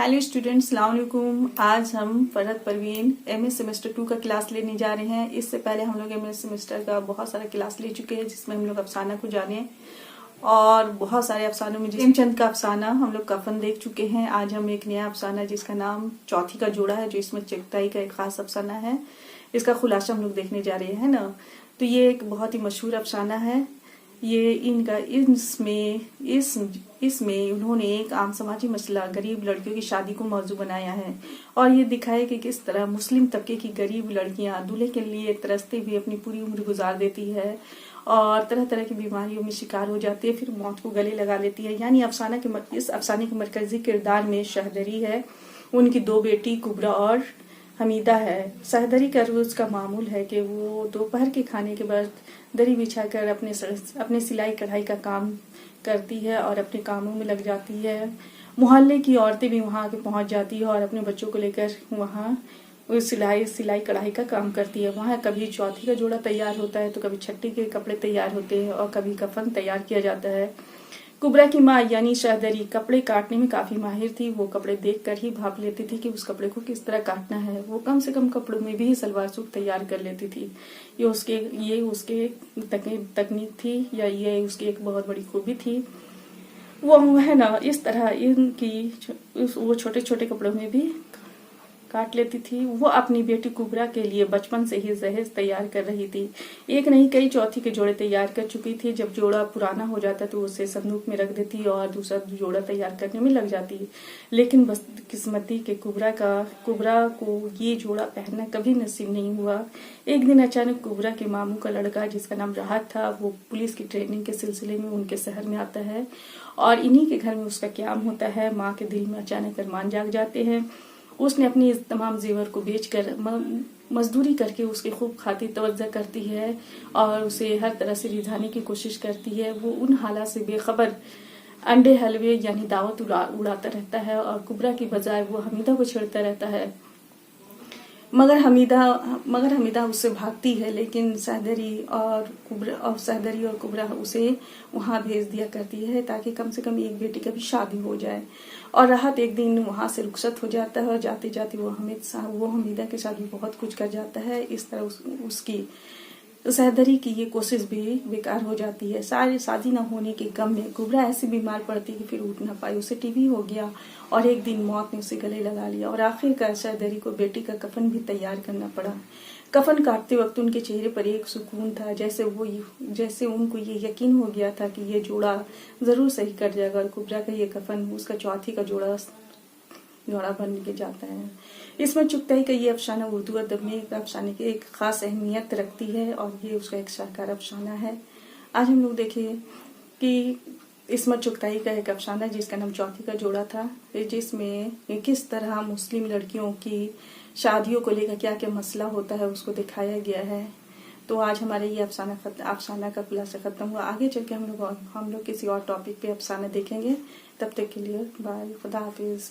Hello students, अस्सलाम वालेकुम। आज हम फरहत परवीन एमए सेमेस्टर 2 का क्लास लेने जा रहे हैं। इससे पहले हम लोग एमए सेमेस्टर का बहुत सारा क्लास ले चुके हैं, जिसमें हम लोग अफसाना को जाने और बहुत सारे अफसानों में प्रेमचंद का अफसाना हम लोग कफन देख चुके हैं। आज हम एक नया अफसाना जिसका नाम चौथी का जोड़ा है, जो इसमें चगताई का एक खास अफसाना है, इसका खुलासा हम लोग देखने जा रहे हैं ना। तो ये एक बहुत ही मशहूर अफसाना है। ये इनका इसमें उन्होंने एक आम समाजी मसला गरीब लड़कियों की शादी को मौजू बनाया है और ये दिखाया कि किस तरह मुस्लिम तबके की गरीब लड़कियां दूल्हे के लिए तरसते हुए अपनी पूरी उम्र गुजार देती है और तरह तरह की बीमारियों में शिकार हो जाती है, फिर मौत को गले लगा लेती है। यानी इस अफसाने के मरकजी किरदार में शहदरी है, उनकी दो बेटी कुबरा और हमीदा है। सहदरी का रोज का मामूल है कि वो दोपहर के खाने के बाद दरी बिछाकर अपने सिलाई कढ़ाई का काम करती है और अपने कामों में लग जाती है। मोहल्ले की औरतें भी वहां आके पहुंच जाती है और अपने बच्चों को लेकर वहां सिलाई कढ़ाई का काम करती है। वहां कभी चौथी का जोड़ा तैयार होता है तो कभी छठी के कपड़े तैयार होते हैं और कभी कफन तैयार किया जाता है। कुबरा की माँ यानी शहदरी कपड़े काटने में काफी माहिर थी। वो कपड़े देखकर ही भाप लेती थी कि उस कपड़े को किस तरह काटना है। वो कम से कम कपड़ों में भी सलवार सूट तैयार कर लेती थी। ये उसके तकनीक थी या ये उसकी एक बहुत बड़ी खूबी थी। वो है ना, इस तरह वो छोटे छोटे कपड़ों में भी काट लेती थी। वो अपनी बेटी कुबरा के लिए बचपन से ही जहेज तैयार कर रही थी। एक नहीं कई चौथी के जोड़े तैयार कर चुकी थी। जब जोड़ा पुराना हो जाता तो उसे संदूक में रख देती और दूसरा जोड़ा तैयार करने में लग जाती। लेकिन बदकिस्मती के कुबरा को ये जोड़ा पहनना कभी नसीब नहीं हुआ। एक दिन अचानक कुबरा के मामू का लड़का, जिसका नाम राहत था, वो पुलिस की ट्रेनिंग के सिलसिले में उनके शहर में आता है और इन्हीं के घर में उसका क्याम होता है। माँ के दिल में अचानक अरमान जाग जाते हैं। उसने अपनी इस तमाम जेवर को बेचकर मजदूरी करके उसकी खूब खातिर तवज्जो करती है और उसे हर तरह से रिझाने की कोशिश करती है। वो उन हालात से बेखबर अंडे हलवे यानी दावत उड़ाता रहता है और कुबरा की बजाय वो हमीदा को छेड़ता रहता है। मगर हमीदा उससे भागती है, लेकिन सहदरी और कुबरा उसे वहां भेज दिया करती है ताकि कम से कम एक बेटी की भी शादी हो जाए। और राहत एक दिन वहां से रुखसत हो जाता है और जाते जाते वो हमीदा के साथ भी बहुत कुछ कर जाता है। इस तरह उसकी सहदरी की ये कोशिश भी बेकार हो जाती है। सारी शादी न होने के गम में कुबरा ऐसी बीमार पड़ती कि फिर उठ न पाई। उसे टीबी हो गया और एक दिन मौत ने उसे गले लगा लिया और आखिरकार सहदरी को बेटी का कफन भी तैयार करना पड़ा। कफन काटते वक्त उनके चेहरे पर एक सुकून था, जैसे उनको ये यकीन हो गया था कि ये जोड़ा जरूर सही कर जाएगा और कुबरा का ये कफन उसका चौथी का जोड़ा बन के जाता है। इसमें चुगताई का ये अफसाना उर्दू अदब में एक अफसाने की एक खास अहमियत रखती है और ये उसका एक शानदार अफसाना है। आज हम लोग देखें कि इसमें चुगताई का एक अफसाना जिसका नाम चौथी का जोड़ा था, जिसमें किस तरह मुस्लिम लड़कियों की शादियों को लेकर क्या क्या मसला होता है उसको दिखाया गया है। तो आज हमारे ये अफसाना का खुलासा खत्म हुआ। आगे चल के हम लोग किसी और टॉपिक पे अफसाना देखेंगे। तब तक के लिए बाय, खुदा हाफिज।